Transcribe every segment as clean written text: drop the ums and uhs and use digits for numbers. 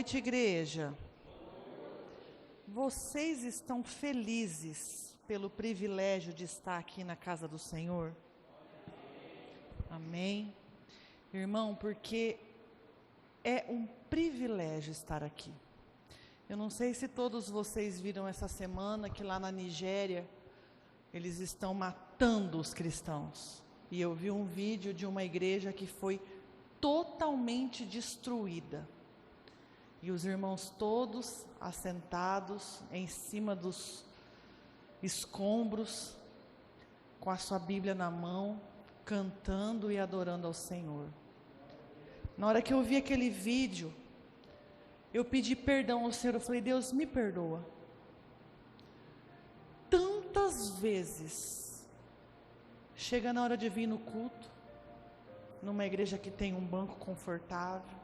noite, igreja. Vocês estão felizes pelo privilégio de estar aqui na casa do Senhor? Amém. Irmão, porque é um privilégio estar aqui. Eu não sei se todos vocês viram essa semana que lá na Nigéria eles estão matando os cristãos. E eu vi um vídeo de uma igreja que foi totalmente destruída. E os irmãos todos assentados em cima dos escombros, com a sua Bíblia na mão, cantando e adorando ao Senhor. Na hora que eu vi aquele vídeo, eu pedi perdão ao Senhor, eu falei, Deus, me perdoa. Tantas vezes, chega na hora de vir no culto, numa igreja que tem um banco confortável,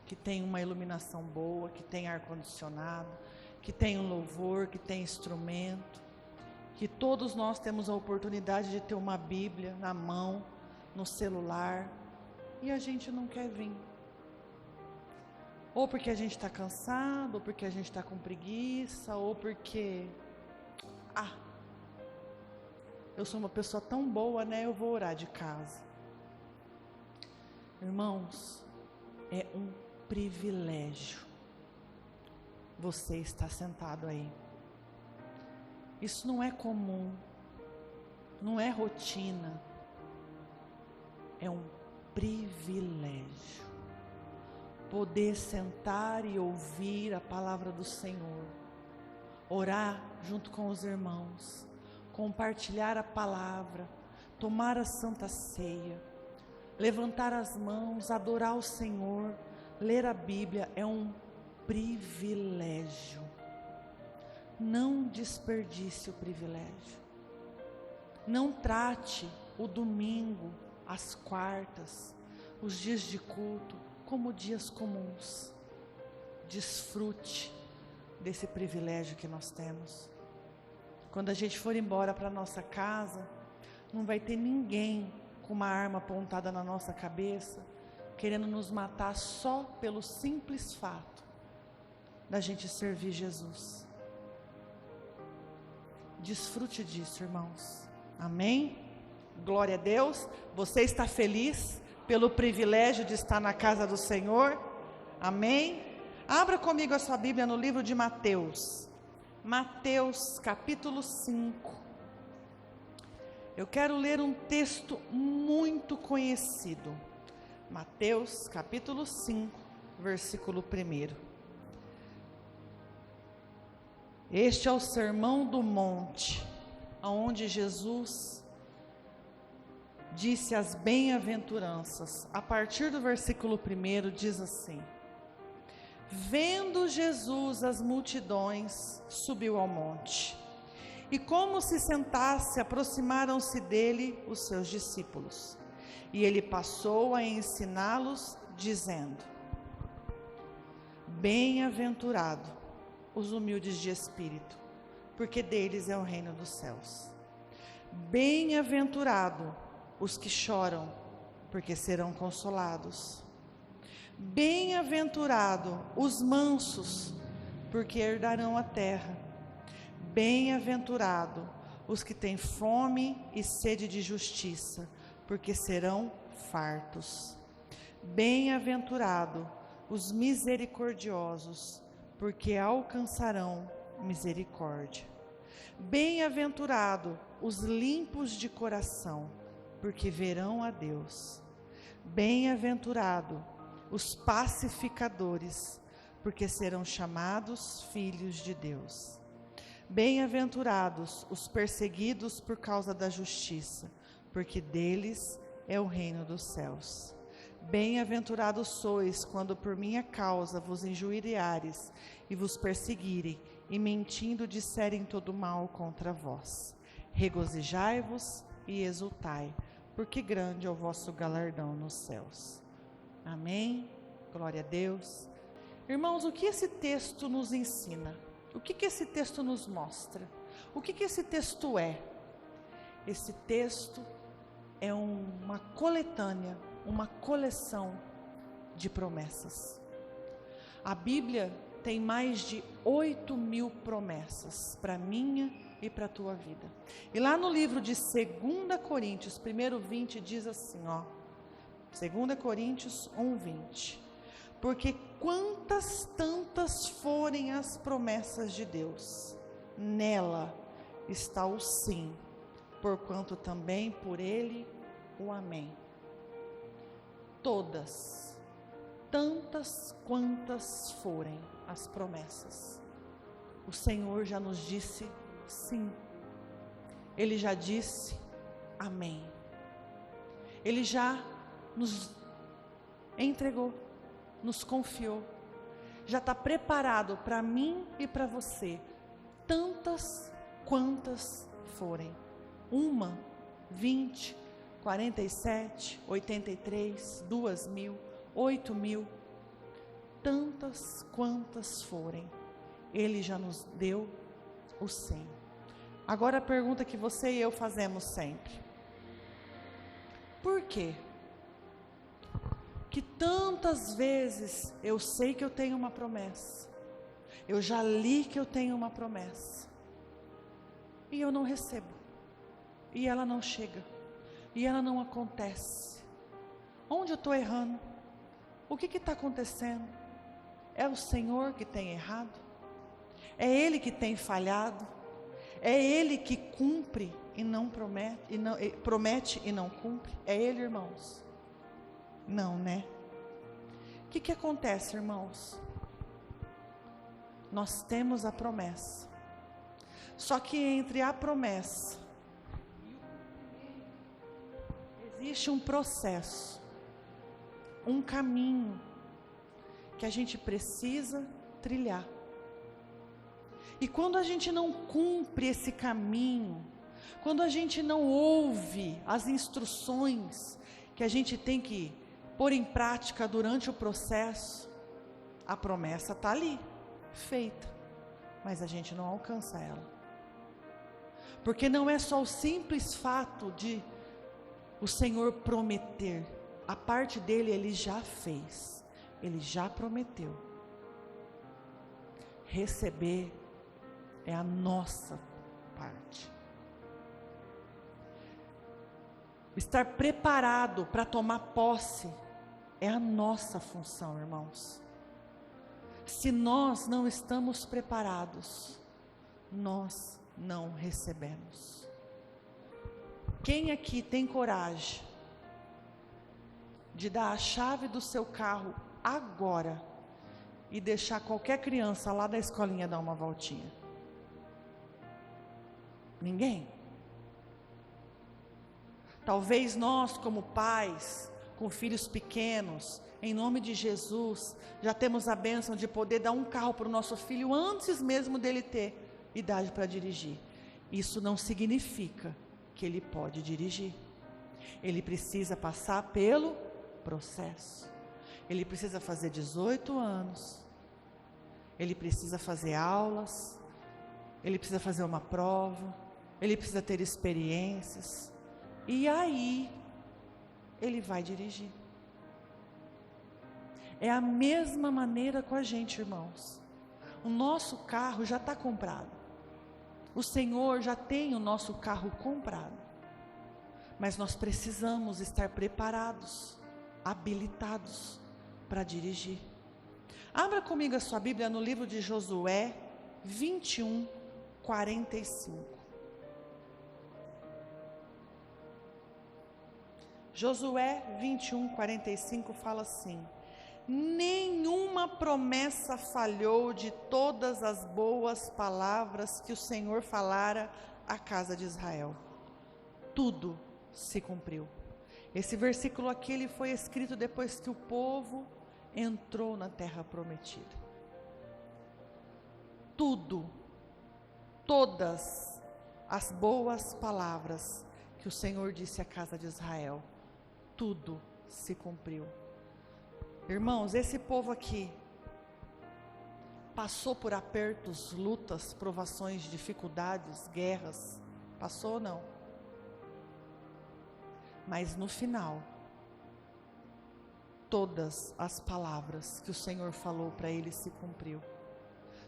que tem uma iluminação boa, que tem ar-condicionado, que tem um louvor, que tem instrumento, que todos nós temos a oportunidade de ter uma Bíblia na mão, no celular, e a gente não quer vir. Ou porque a gente está cansado, ou porque a gente está com preguiça, ou porque... eu sou uma pessoa tão boa, né? Eu vou orar de casa. Irmãos, é um privilégio você estar sentado aí. Isso não é comum, não é rotina, é um privilégio. Poder sentar e ouvir a palavra do Senhor, orar junto com os irmãos, compartilhar a palavra, tomar a Santa Ceia, levantar as mãos, adorar o Senhor, ler a Bíblia, é um privilégio. Não desperdice o privilégio. Não trate o domingo, as quartas, os dias de culto como dias comuns. Desfrute desse privilégio que nós temos. Quando a gente for embora para nossa casa, não vai ter ninguém com uma arma apontada na nossa cabeça, querendo nos matar só pelo simples fato da gente servir Jesus. Desfrute disso, irmãos. Amém? Glória a Deus. Você está feliz pelo privilégio de estar na casa do Senhor? Amém? Abra comigo a sua Bíblia no livro de Mateus. Mateus, capítulo 5. Eu quero ler um texto muito conhecido. Mateus, capítulo 5, versículo 1. Este é o Sermão do Monte, onde Jesus disse as bem-aventuranças. A partir do versículo 1 diz assim: Vendo Jesus as multidões, subiu ao monte, e como se sentasse, aproximaram-se dele os seus discípulos. E ele passou a ensiná-los, dizendo: Bem-aventurado os humildes de espírito, porque deles é o reino dos céus. Bem-aventurado os que choram, porque serão consolados. Bem-aventurado os mansos, porque herdarão a terra. Bem-aventurado os que têm fome e sede de justiça, porque serão fartos. Bem-aventurado os misericordiosos, porque alcançarão misericórdia. Bem-aventurado os limpos de coração, porque verão a Deus. Bem-aventurado os pacificadores, porque serão chamados filhos de Deus. Bem-aventurados os perseguidos por causa da justiça, porque deles é o reino dos céus. Bem-aventurados sois quando por minha causa vos injuriares e vos perseguirem, e mentindo disserem todo mal contra vós. Regozijai-vos e exultai, porque grande é o vosso galardão nos céus. Amém? Glória a Deus. Irmãos, o que esse texto nos ensina? O que esse texto nos mostra? O que esse texto é? Esse texto é uma coletânea, uma coleção de promessas. A Bíblia tem mais de 8.000 promessas para minha e para a tua vida. E lá no livro de 2 Coríntios, 1:20, diz assim, 2 Coríntios 1:20. Porque quantas tantas forem as promessas de Deus, nela está o sim, porquanto também por ele o amém. Todas, tantas quantas forem as promessas, o Senhor já nos disse sim. Ele já disse amém. Ele já nos entregou, nos confiou, já está preparado para mim e para você, tantas quantas forem. 1, 20, 47, 83, 2.000, 8.000, tantas quantas forem, Ele já nos deu o sim. Agora a pergunta que você e eu fazemos sempre: por quê? Que tantas vezes eu sei que eu tenho uma promessa, eu já li que eu tenho uma promessa, e eu não recebo, e ela não chega, e ela não acontece. Onde eu estou errando? O que está acontecendo? É o Senhor que tem errado? É Ele que tem falhado? É Ele que cumpre e não promete, promete e não cumpre? É Ele, irmãos? Não, né? O que acontece, irmãos? Nós temos a promessa, só que entre a promessa existe um processo, um caminho que a gente precisa trilhar. E quando a gente não cumpre esse caminho, quando a gente não ouve as instruções que a gente tem que pôr em prática durante o processo, a promessa está ali, feita, mas a gente não alcança ela. Porque não é só o simples fato de o Senhor prometer, a parte dele Ele já fez, Ele já prometeu. Receber é a nossa parte. Estar preparado para tomar posse é a nossa função, irmãos. Se nós não estamos preparados, nós não recebemos. Quem aqui tem coragem de dar a chave do seu carro agora e deixar qualquer criança lá da escolinha dar uma voltinha? Ninguém. Talvez nós, como pais, com filhos pequenos, em nome de Jesus, já temos a bênção de poder dar um carro para o nosso filho antes mesmo dele ter idade para dirigir. Isso não significa que ele pode dirigir. Ele precisa passar pelo processo. Ele precisa fazer 18 anos. Ele precisa fazer aulas. Ele precisa fazer uma prova. Ele precisa ter experiências. E aí, ele vai dirigir. É a mesma maneira com a gente, irmãos. O nosso carro já está comprado. O Senhor já tem o nosso carro comprado. Mas nós precisamos estar preparados, habilitados para dirigir. Abra comigo a sua Bíblia no livro de Josué 21, 45. Josué 21, 45 fala assim: nenhuma promessa falhou de todas as boas palavras que o Senhor falara à casa de Israel. Tudo se cumpriu. Esse versículo aqui ele foi escrito depois que o povo entrou na terra prometida. Tudo, todas as boas palavras que o Senhor disse à casa de Israel, tudo se cumpriu. Irmãos, esse povo aqui passou por apertos, lutas, provações, dificuldades, guerras. Passou ou não? Mas no final, todas as palavras que o Senhor falou para ele se cumpriu.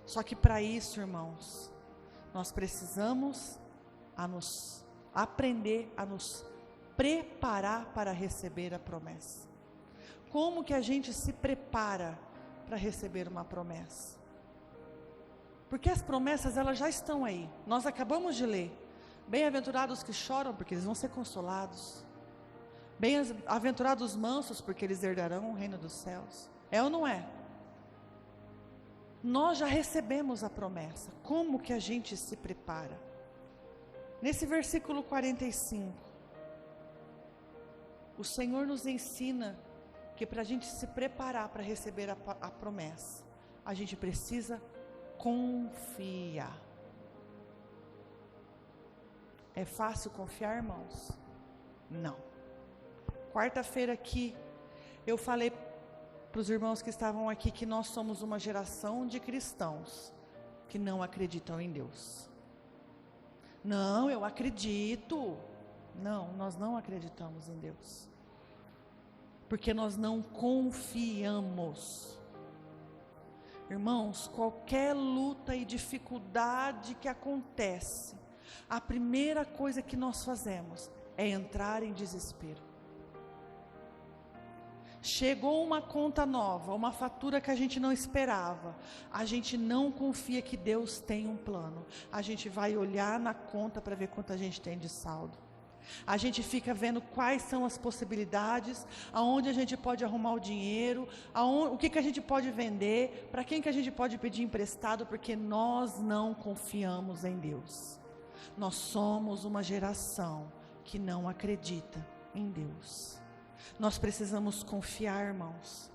Só que para isso, irmãos, nós precisamos aprender a nos preparar para receber a promessa. Como que a gente se prepara para receber uma promessa? Porque as promessas, elas já estão aí. Nós acabamos de ler. Bem-aventurados que choram, porque eles vão ser consolados. Bem-aventurados os mansos, porque eles herdarão o reino dos céus. É ou não é? Nós já recebemos a promessa. Como que a gente se prepara? Nesse versículo 45, o Senhor nos ensina que para a gente se preparar para receber a promessa, a gente precisa confiar. É fácil confiar, irmãos? Não. Quarta-feira aqui, eu falei para os irmãos que estavam aqui que nós somos uma geração de cristãos que não acreditam em Deus. Não, eu acredito. Não, nós não acreditamos em Deus. Porque nós não confiamos. Irmãos, qualquer luta e dificuldade que acontece, a primeira coisa que nós fazemos é entrar em desespero. Chegou uma conta nova, uma fatura que a gente não esperava, a gente não confia que Deus tem um plano. A gente vai olhar na conta para ver quanto a gente tem de saldo. A gente fica vendo quais são as possibilidades, aonde a gente pode arrumar o dinheiro, o que a gente pode vender, para quem que a gente pode pedir emprestado, porque nós não confiamos em Deus. Nós somos uma geração que não acredita em Deus. Nós precisamos confiar, irmãos.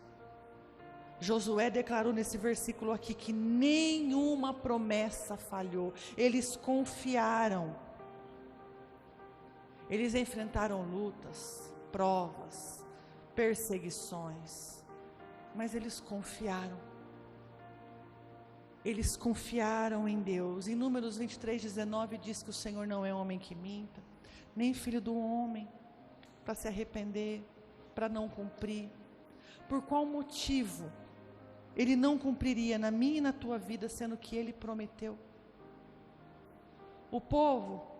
Josué declarou nesse versículo aqui que nenhuma promessa falhou. Eles confiaram. Eles enfrentaram lutas, provas, perseguições, mas eles confiaram. Eles confiaram em Deus. Em Números 23:19 diz que o Senhor não é homem que minta, nem filho do homem, para se arrepender, para não cumprir. Por qual motivo Ele não cumpriria na minha e na tua vida, sendo que Ele prometeu? O povo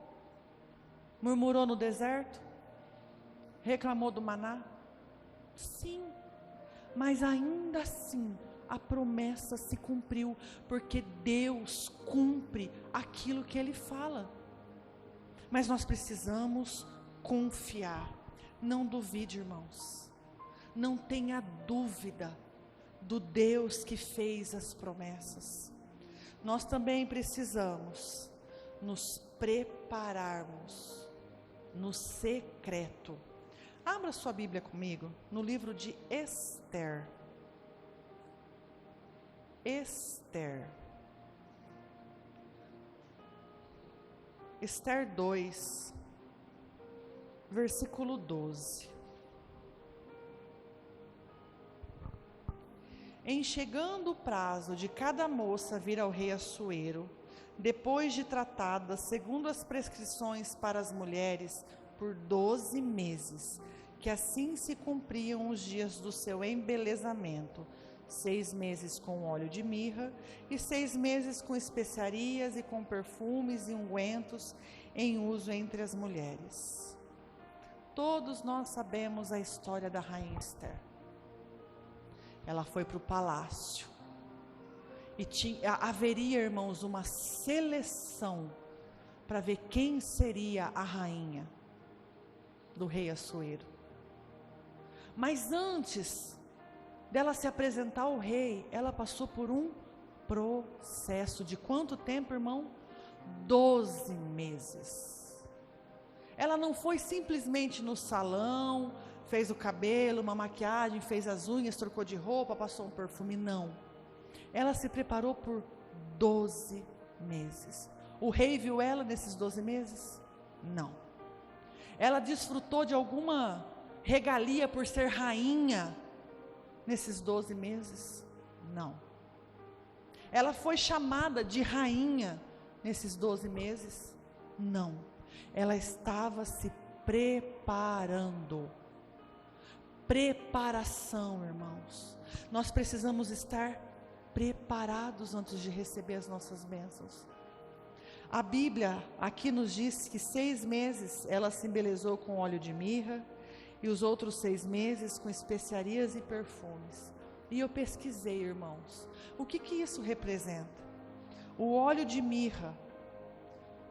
murmurou no deserto? Reclamou do maná? Sim, mas ainda assim a promessa se cumpriu, porque Deus cumpre aquilo que Ele fala. Mas nós precisamos confiar. Não duvide, irmãos. Não tenha dúvida do Deus que fez as promessas. Nós também precisamos nos prepararmos no secreto. Abra sua Bíblia comigo no livro de Ester. Ester 2, versículo 12. Em chegando o prazo de cada moça vir ao rei Assuero, depois de tratada segundo as prescrições para as mulheres, por 12 meses, que assim se cumpriam os dias do seu embelezamento, 6 meses com óleo de mirra, e 6 meses com especiarias e com perfumes e ungüentos em uso entre as mulheres. Todos nós sabemos a história da rainha Ester. Ela foi para o palácio, e haveria, irmãos, uma seleção para ver quem seria a rainha do rei Assuero. Mas antes dela se apresentar ao rei, ela passou por um processo de quanto tempo, irmão? 12 meses. Ela não foi simplesmente no salão, fez o cabelo, uma maquiagem, fez as unhas, trocou de roupa, passou um perfume, não. Ela se preparou por 12 meses. O rei viu ela nesses 12 meses? Não. Ela desfrutou de alguma regalia por ser rainha nesses 12 meses? Não. Ela foi chamada de rainha nesses 12 meses? Não. Ela estava se preparando Preparação, irmãos. Nós precisamos estar preparados antes de receber as nossas bênçãos. A Bíblia aqui nos diz que 6 meses ela se embelezou com óleo de mirra e os outros 6 meses com especiarias e perfumes. E eu pesquisei, irmãos, o que isso representa? O óleo de mirra,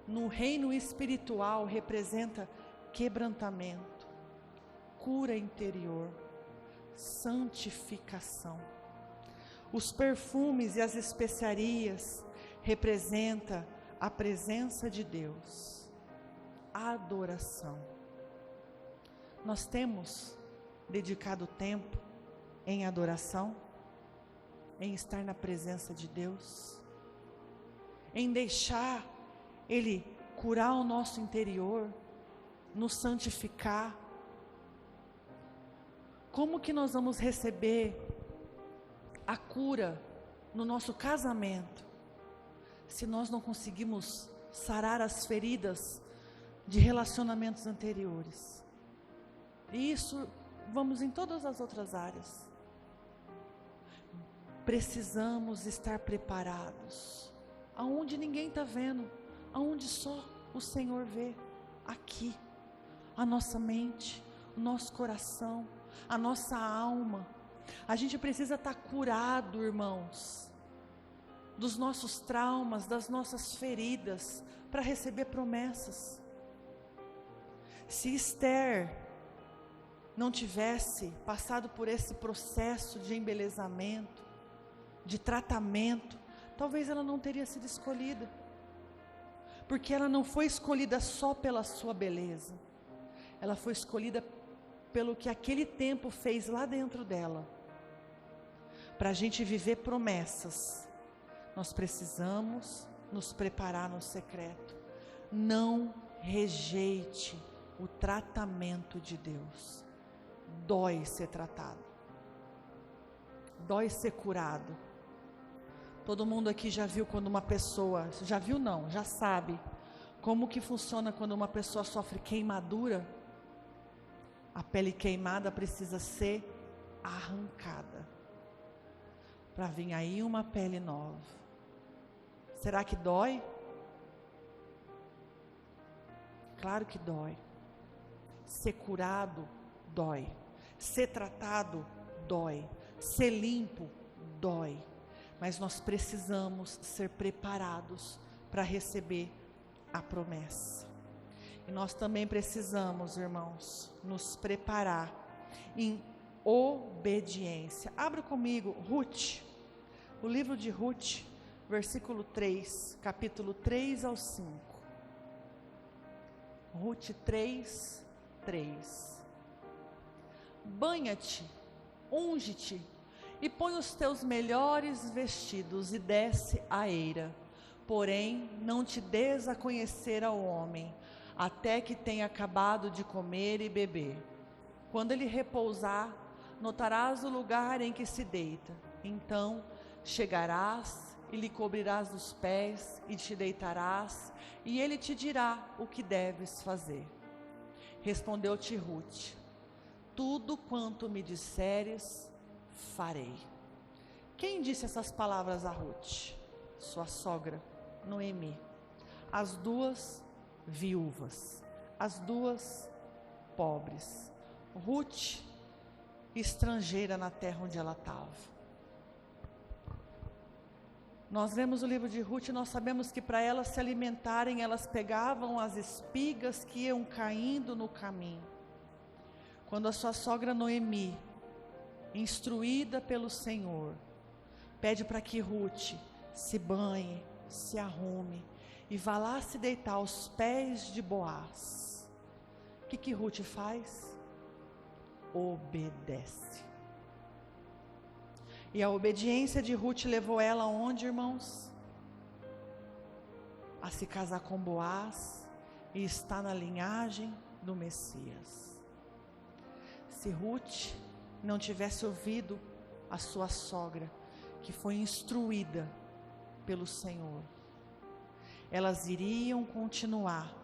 no reino espiritual, representa quebrantamento, cura interior, santificação. Os perfumes e as especiarias representam a presença de Deus, adoração. Nós temos dedicado tempo em adoração, em estar na presença de Deus, em deixar Ele curar o nosso interior, nos santificar. Como que nós vamos receber a cura no nosso casamento, se nós não conseguimos sarar as feridas de relacionamentos anteriores? E isso vamos em todas as outras áreas. Precisamos estar preparados, aonde ninguém está vendo, aonde só o Senhor vê, aqui, a nossa mente, o nosso coração, a nossa alma. A gente precisa estar curado, irmãos, dos nossos traumas, das nossas feridas, para receber promessas. Se Esther não tivesse passado por esse processo de embelezamento, de tratamento, talvez ela não teria sido escolhida, porque ela não foi escolhida só pela sua beleza, ela foi escolhida pelo que aquele tempo fez lá dentro dela. Para a gente viver promessas, nós precisamos nos preparar no secreto. Não rejeite o tratamento de Deus. Dói ser tratado, dói ser curado. Todo mundo aqui já viu quando uma pessoa, já viu não, já sabe como que funciona quando uma pessoa sofre queimadura. A pele queimada precisa ser arrancada, para vir aí uma pele nova. Será que dói? Claro que dói. Ser curado dói. Ser tratado dói. Ser limpo dói. Mas nós precisamos ser preparados para receber a promessa. E nós também precisamos, irmãos, nos preparar em obediência. Abra comigo Ruth, o livro de Ruth, versículo 3, capítulo 3 ao 5. Ruth 3, 3. Banha-te, unge-te e põe os teus melhores vestidos e desce à eira. Porém, não te des a conhecer ao homem, até que tenha acabado de comer e beber. Quando ele repousar, notarás o lugar em que se deita. Então chegarás e lhe cobrirás os pés e te deitarás, e ele te dirá o que deves fazer. Respondeu-te Ruth: tudo quanto me disseres, farei. Quem disse essas palavras a Ruth? Sua sogra, Noemi. As duas viúvas, as duas pobres. Ruth, estrangeira na terra onde ela estava. Nós vemos o livro de Ruth e nós sabemos que para elas se alimentarem, elas pegavam as espigas que iam caindo no caminho. Quando a sua sogra Noemi, instruída pelo Senhor, pede para que Ruth se banhe, se arrume e vá lá se deitar aos pés de Boaz, o que Ruth faz? Obedece. E a obediência de Ruth levou ela aonde, irmãos? A se casar com Boaz e estar na linhagem do Messias. Se Ruth não tivesse ouvido a sua sogra, que foi instruída pelo Senhor, elas iriam continuar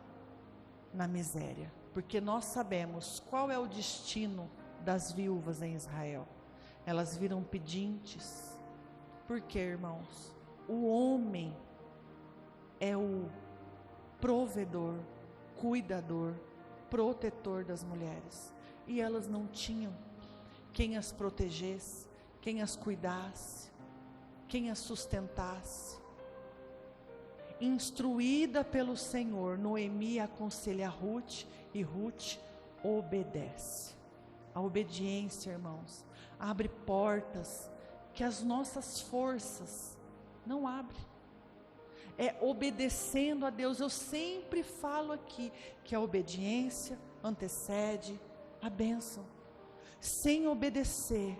na miséria, porque nós sabemos qual é o destino das viúvas em Israel. Elas viram pedintes. Por quê, irmãos? O homem é o provedor, cuidador, protetor das mulheres. E elas não tinham quem as protegesse, quem as cuidasse, quem as sustentasse. Instruída pelo Senhor, Noemi aconselha Ruth e Ruth obedece. A obediência, irmãos, abre portas que as nossas forças não abrem. É obedecendo a Deus. Eu sempre falo aqui que a obediência antecede a bênção. Sem obedecer,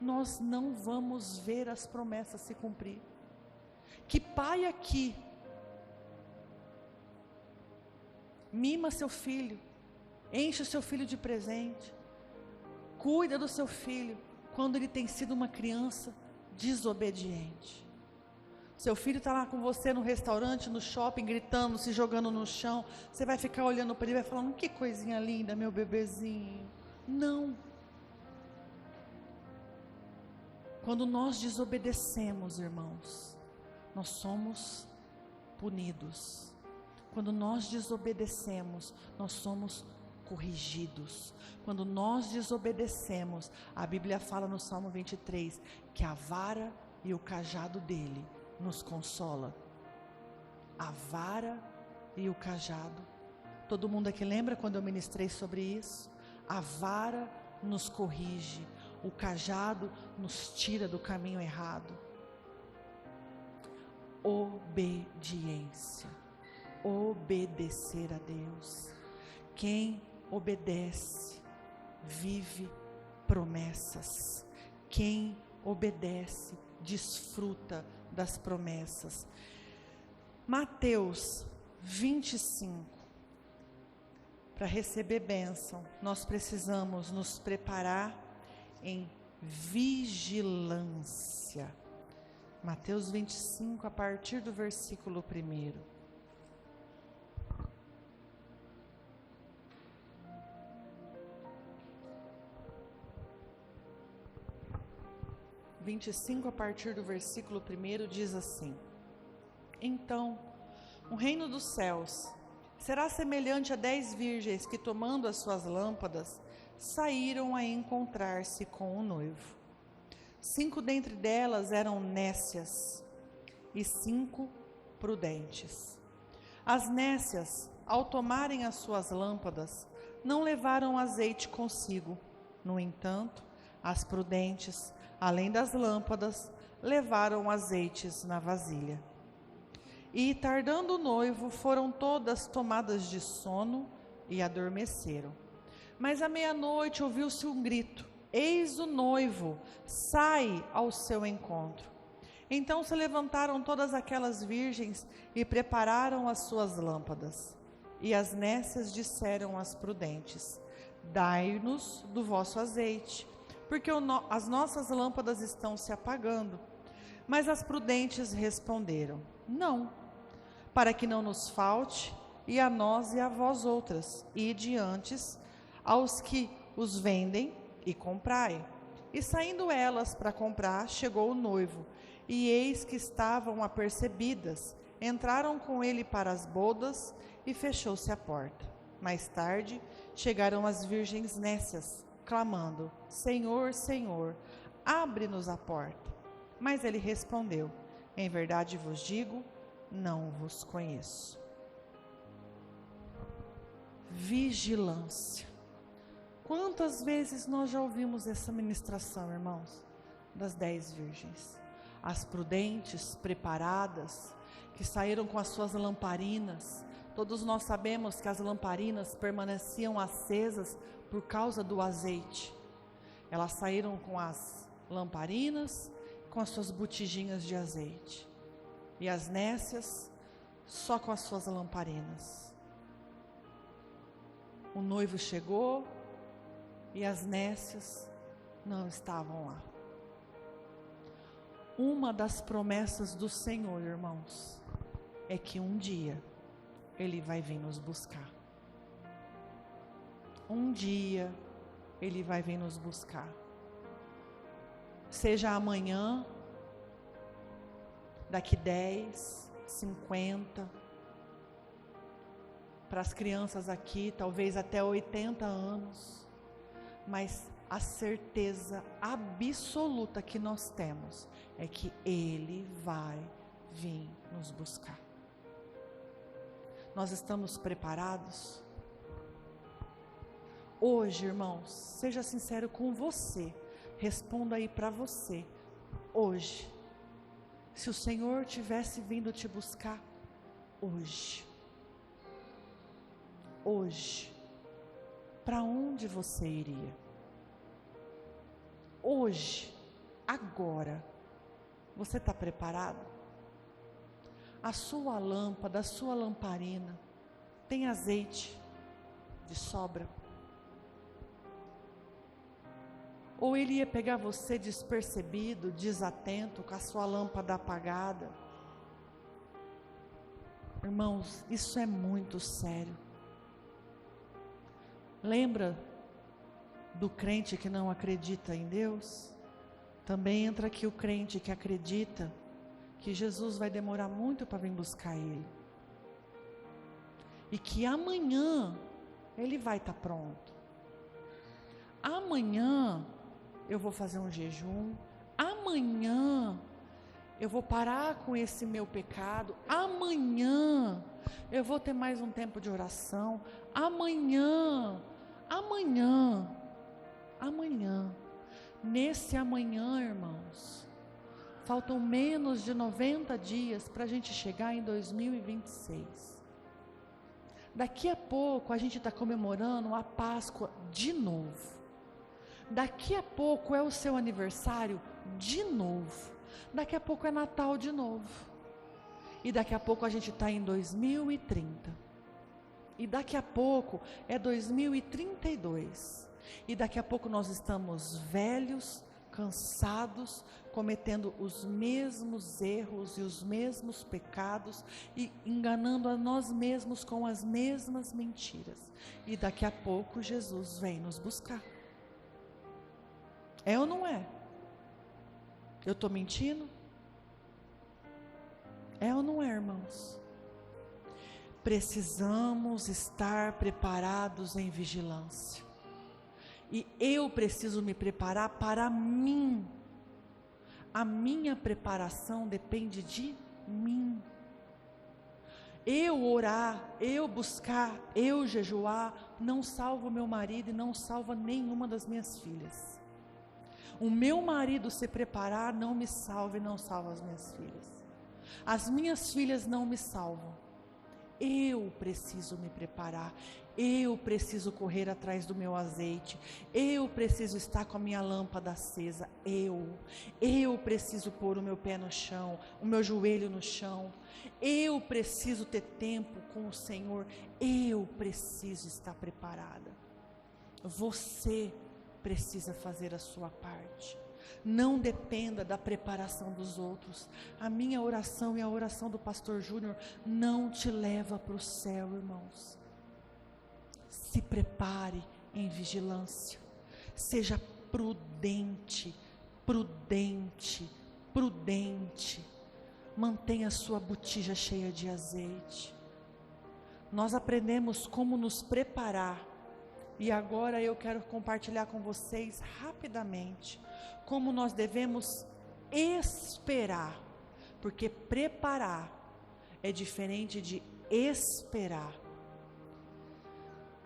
nós não vamos ver as promessas se cumprir. Que pai aqui mima seu filho, enche o seu filho de presente, cuida do seu filho quando ele tem sido uma criança desobediente? Seu filho está lá com você no restaurante, no shopping, gritando, se jogando no chão. Você vai ficar olhando para ele e vai falar: que coisinha linda, meu bebezinho. Não. Quando nós desobedecemos, irmãos, nós somos punidos. Quando nós desobedecemos, nós somos corrigidos. Quando nós desobedecemos, a Bíblia fala no Salmo 23, que a vara e o cajado dele nos consola. A vara e o cajado. Todo mundo aqui lembra quando eu ministrei sobre isso? A vara nos corrige, o cajado nos tira do caminho errado. Obediência. Obedecer a Deus. Quem obedece, vive promessas. Quem obedece, desfruta das promessas. Mateus 25. Para receber bênção, nós precisamos nos preparar em vigilância. Mateus 25, a partir do versículo 1. 25, a partir do versículo 1, diz assim: Então, o reino dos céus será semelhante a 10 virgens que, tomando as suas lâmpadas, saíram a encontrar-se com o noivo. 5 dentre delas eram nécias e 5 prudentes. As nécias, ao tomarem as suas lâmpadas, não levaram azeite consigo. No entanto, as prudentes, além das lâmpadas, levaram azeites na vasilha. E, tardando o noivo, foram todas tomadas de sono e adormeceram. Mas à meia-noite ouviu-se um grito: Eis o noivo, sai ao seu encontro. Então se levantaram todas aquelas virgens e prepararam as suas lâmpadas. E as nécias disseram às prudentes: Dai-nos do vosso azeite, porque as nossas lâmpadas estão se apagando. Mas as prudentes responderam: Não, para que não nos falte, e a nós e a vós outras, ide antes aos que os vendem e comprai. E saindo elas para comprar, chegou o noivo, e eis que estavam apercebidas, entraram com ele para as bodas, e fechou-se a porta. Mais tarde, chegaram as virgens nécias, clamando: Senhor, Senhor, abre-nos a porta. Mas ele respondeu: Em verdade vos digo, não vos conheço. Vigilância. Quantas vezes nós já ouvimos essa ministração, irmãos? Das 10 virgens. As prudentes, preparadas, que saíram com as suas lamparinas. Todos nós sabemos que as lamparinas permaneciam acesas por causa do azeite. Elas saíram com as lamparinas, com as suas botijinhas de azeite. E as nécias, só com as suas lamparinas. O noivo chegou e as nécias não estavam lá. Uma das promessas do Senhor, irmãos, é que um dia Ele vai vir nos buscar. Um dia Ele vai vir nos buscar. Seja amanhã, daqui 10, 50, para as crianças aqui, talvez até 80 anos, mas a certeza absoluta que nós temos é que Ele vai vir nos buscar. Nós estamos preparados? Hoje, irmãos, seja sincero com você, responda aí para você, hoje, se o Senhor tivesse vindo te buscar, hoje, para onde você iria? Hoje, agora, você está preparado? A sua lâmpada, a sua lamparina, tem azeite de sobra? Ou Ele ia pegar você despercebido, desatento, com a sua lâmpada apagada? Irmãos, isso é muito sério. Lembra do crente que não acredita em Deus? Também entra aqui o crente que acredita que Jesus vai demorar muito para vir buscar ele. E que amanhã ele vai estar pronto. Amanhã eu vou fazer um jejum. Amanhã eu vou parar com esse meu pecado. Amanhã eu vou ter mais um tempo de oração. Amanhã. Nesse amanhã, irmãos, faltam menos de 90 dias para a gente chegar em 2026. Daqui a pouco a gente está comemorando a Páscoa de novo. Daqui a pouco é o seu aniversário de novo. Daqui a pouco é Natal de novo. E daqui a pouco a gente está em 2030. E daqui a pouco é 2032. E daqui a pouco nós estamos velhos, cansados, cometendo os mesmos erros e os mesmos pecados e enganando a nós mesmos com as mesmas mentiras. E daqui a pouco Jesus vem nos buscar. É ou não é? Eu estou mentindo? É ou não é, irmãos? Precisamos estar preparados em vigilância. E eu preciso me preparar para mim. A minha preparação depende de mim. Eu orar, eu buscar, eu jejuar, não salva o meu marido e não salva nenhuma das minhas filhas. O meu marido se preparar não me salva e não salva as minhas filhas. As minhas filhas não me salvam. Eu preciso me preparar, eu preciso correr atrás do meu azeite, eu preciso estar com a minha lâmpada acesa, eu preciso pôr o meu pé no chão, o meu joelho no chão, eu preciso ter tempo com o Senhor, eu preciso estar preparada. Você precisa fazer a sua parte. Não dependa da preparação dos outros. A minha oração e a oração do pastor Júnior não te leva para o céu, irmãos. Se prepare em vigilância. Seja prudente. Mantenha a sua botija cheia de azeite. Nós aprendemos como nos preparar. E agora eu quero compartilhar com vocês rapidamente como nós devemos esperar, porque preparar é diferente de esperar.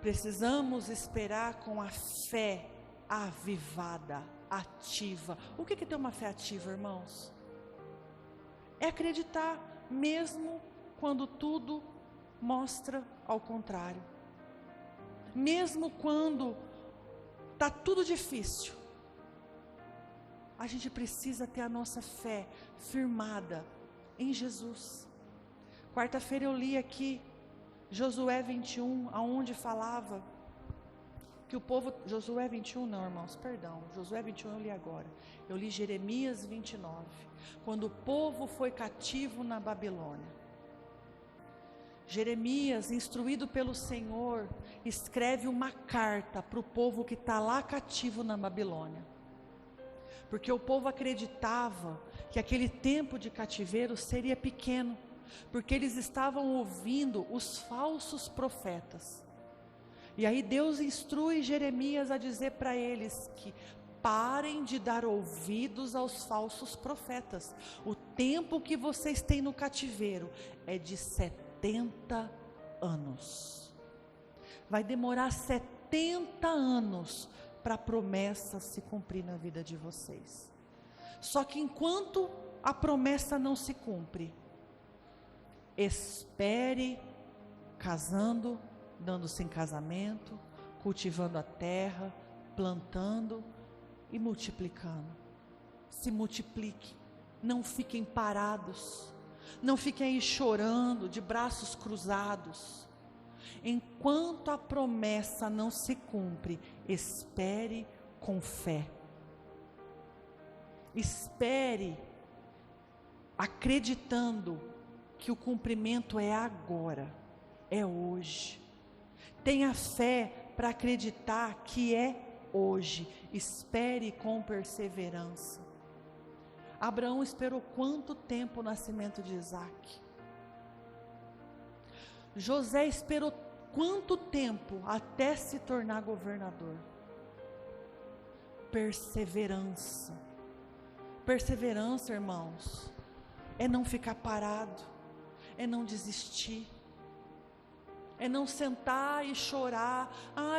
Precisamos esperar com a fé avivada, ativa. O que é ter uma fé ativa, irmãos? É acreditar mesmo quando tudo mostra ao contrário. Mesmo quando está tudo difícil, a gente precisa ter a nossa fé firmada em Jesus. Quarta-feira eu li aqui Josué 21, aonde falava que o povo, Josué 21 não, irmãos, perdão, Josué 21 eu li agora, eu li Jeremias 29, quando o povo foi cativo na Babilônia. Jeremias, instruído pelo Senhor, escreve uma carta para o povo que está lá cativo na Babilônia. Porque o povo acreditava que aquele tempo de cativeiro seria pequeno, porque eles estavam ouvindo os falsos profetas. E aí Deus instrui Jeremias a dizer para eles que parem de dar ouvidos aos falsos profetas. O tempo que vocês têm no cativeiro é de 70 anos. Vai demorar 70 anos para a promessa se cumprir na vida de vocês. Só que enquanto a promessa não se cumpre, espere casando, dando-se em casamento, cultivando a terra, plantando e multiplicando. Se multiplique, não fiquem parados, não fiquem aí chorando, de braços cruzados. Enquanto a promessa não se cumpre, espere com fé. Espere acreditando que o cumprimento é agora, é hoje. Tenha fé para acreditar que é hoje. Espere com perseverança. Abraão esperou quanto tempo o nascimento de Isaac? José esperou quanto tempo até se tornar governador? Perseverança. Perseverança, irmãos, é não ficar parado, é não desistir, é não sentar e chorar,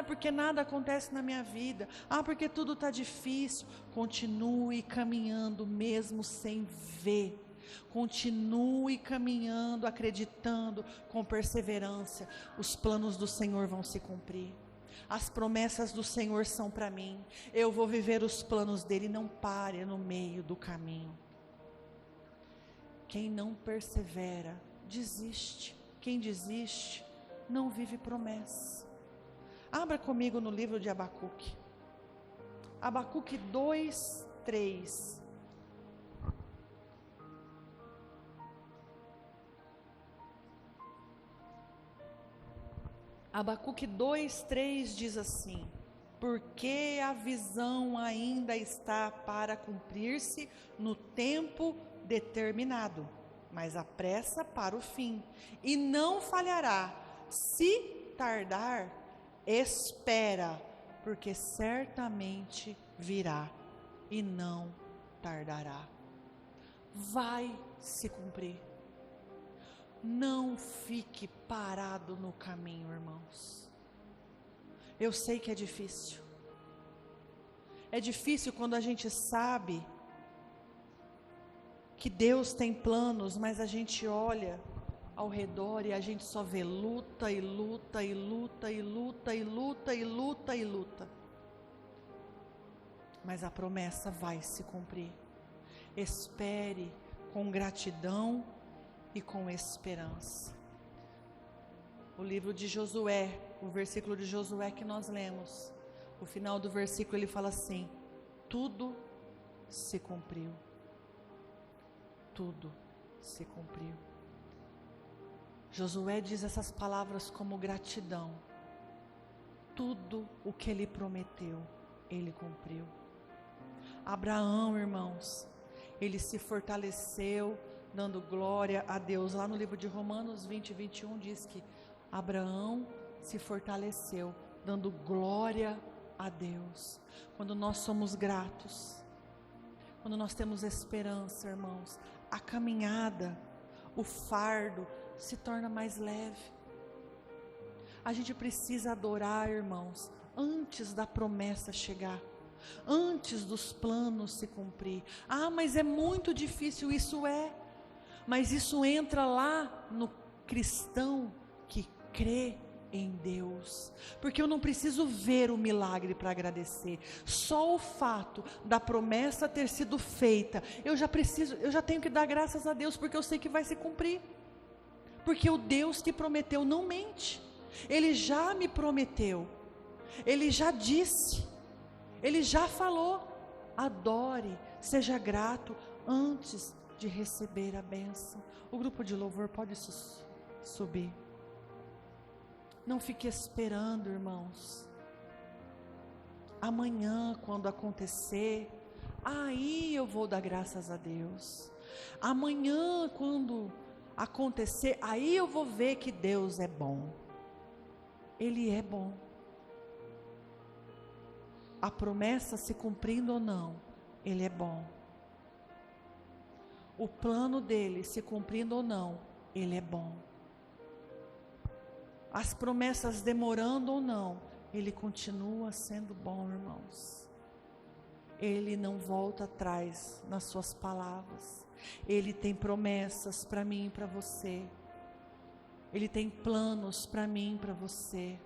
porque nada acontece na minha vida, porque tudo está difícil. Continue caminhando mesmo sem ver, continue caminhando, acreditando, com perseverança. Os planos do Senhor vão se cumprir, as promessas do Senhor são para mim, eu vou viver os planos dele. Não pare no meio do caminho. Quem não persevera, desiste. Quem desiste, não vive promessa. Abra comigo no livro de Abacuque. Abacuque 2:3. Abacuque 2:3 diz assim: porque a visão ainda está para cumprir-se no tempo determinado, mas a pressa para o fim, e não falhará. Se tardar, espera, porque certamente virá e não tardará. Vai se cumprir. Não fique parado no caminho, irmãos. Eu sei que é difícil. É difícil quando a gente sabe que Deus tem planos, mas a gente olha ao redor e a gente só vê luta e luta e luta e luta e luta e luta e luta. Mas a promessa vai se cumprir. Espere com gratidão e com esperança. O livro de Josué, o versículo de Josué que nós lemos, o final do versículo ele fala assim: tudo se cumpriu. Tudo se cumpriu. Josué diz essas palavras como gratidão. Tudo o que ele prometeu, ele cumpriu. Abraão, irmãos, ele se fortaleceu dando glória a Deus. Lá no livro de Romanos 20:21 diz que Abraão se fortaleceu dando glória a Deus. Quando nós somos gratos, quando nós temos esperança, irmãos, a caminhada, o fardo se torna mais leve. A gente precisa adorar, irmãos, antes da promessa chegar, antes dos planos se cumprir. Mas é muito difícil. Isso é, mas isso entra lá no cristão que crê em Deus, porque eu não preciso ver o milagre para agradecer. Só o fato da promessa ter sido feita, eu já tenho que dar graças a Deus, porque eu sei que vai se cumprir, porque o Deus que prometeu não mente. Ele já me prometeu, Ele já disse, Ele já falou. Adore, seja grato antes de receber a bênção. O grupo de louvor pode subir. Não fique esperando, irmãos. Amanhã, quando acontecer, aí eu vou dar graças a Deus. Amanhã, quando acontecer, aí eu vou ver que Deus é bom. Ele é bom. A promessa se cumprindo ou não, Ele é bom. O plano dele se cumprindo ou não, Ele é bom. As promessas demorando ou não, Ele continua sendo bom, irmãos. Ele não volta atrás nas suas palavras. Ele tem promessas para mim e para você. Ele tem planos para mim e para você.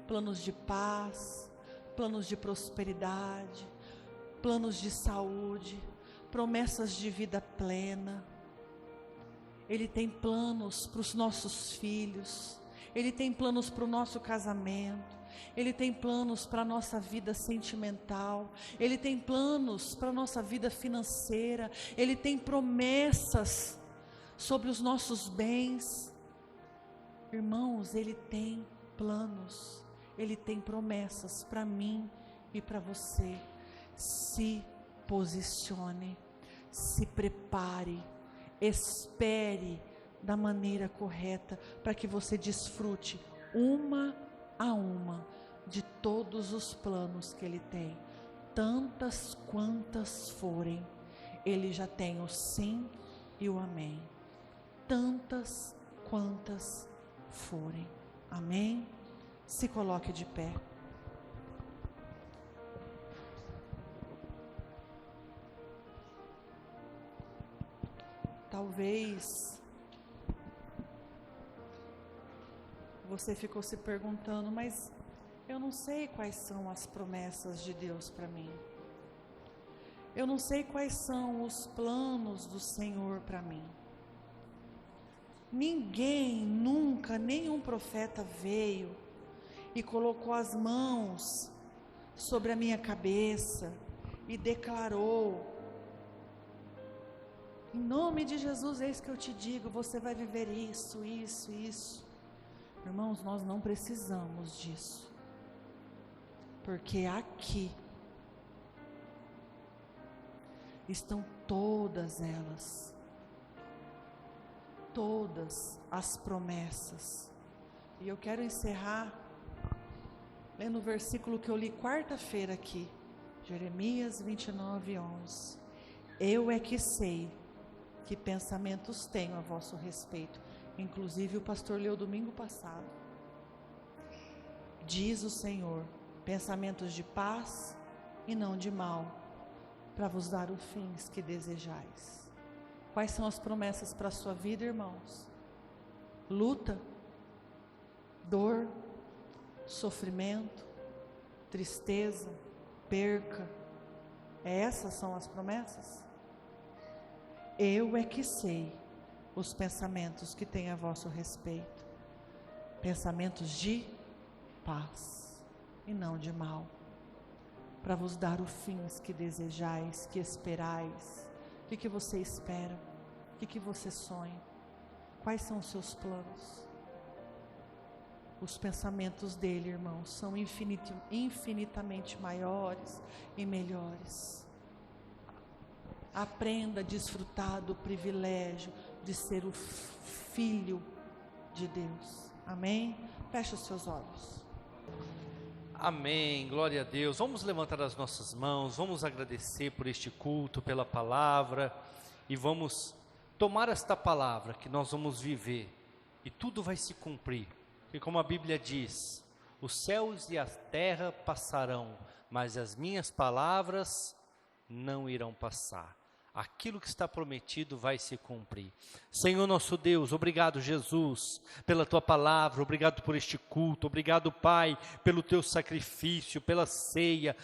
Planos de paz, planos de prosperidade, planos de saúde, promessas de vida plena. Ele tem planos para os nossos filhos. Ele tem planos para o nosso casamento. Ele tem planos para a nossa vida sentimental. Ele tem planos para a nossa vida financeira. Ele tem promessas sobre os nossos bens. Irmãos, Ele tem planos. Ele tem promessas para mim e para você. Se posicione, se prepare, espere da maneira correta, para que você desfrute uma a uma de todos os planos que Ele tem, tantas quantas forem. Ele já tem o sim e o amém, tantas quantas forem. Amém? Se coloque de pé. Talvez você ficou se perguntando, mas eu não sei quais são as promessas de Deus para mim. Eu não sei quais são os planos do Senhor para mim. Ninguém, nunca, nenhum profeta veio e colocou as mãos sobre a minha cabeça e declarou: em nome de Jesus, eis que eu te digo, você vai viver isso, isso, isso. Irmãos, nós não precisamos disso, porque aqui estão todas elas, todas as promessas. E eu quero encerrar lendo o versículo que eu li quarta-feira aqui, Jeremias 29:11. Eu é que sei que pensamentos tenho a vosso respeito. Inclusive o pastor leu domingo passado. Diz o Senhor, pensamentos de paz e não de mal, para vos dar os fins que desejais. Quais são as promessas para a sua vida, irmãos? Luta, dor, sofrimento, tristeza, perca. Essas são as promessas? Eu é que sei os pensamentos que tenho a vosso respeito, pensamentos de paz e não de mal, para vos dar os fins que desejais, que esperais. O que você espera? O que você sonha? Quais são os seus planos? Os pensamentos dele, irmãos, são infinitamente maiores e melhores. Aprenda a desfrutar do privilégio de ser o filho de Deus. Amém? Feche os seus olhos. Amém, glória a Deus. Vamos levantar as nossas mãos, vamos agradecer por este culto, pela palavra, e vamos tomar esta palavra que nós vamos viver, e tudo vai se cumprir, porque como a Bíblia diz, os céus e a terra passarão, mas as minhas palavras não irão passar. Aquilo que está prometido vai se cumprir. Senhor nosso Deus, obrigado, Jesus, pela tua palavra, obrigado por este culto, obrigado, Pai, pelo teu sacrifício, pela ceia.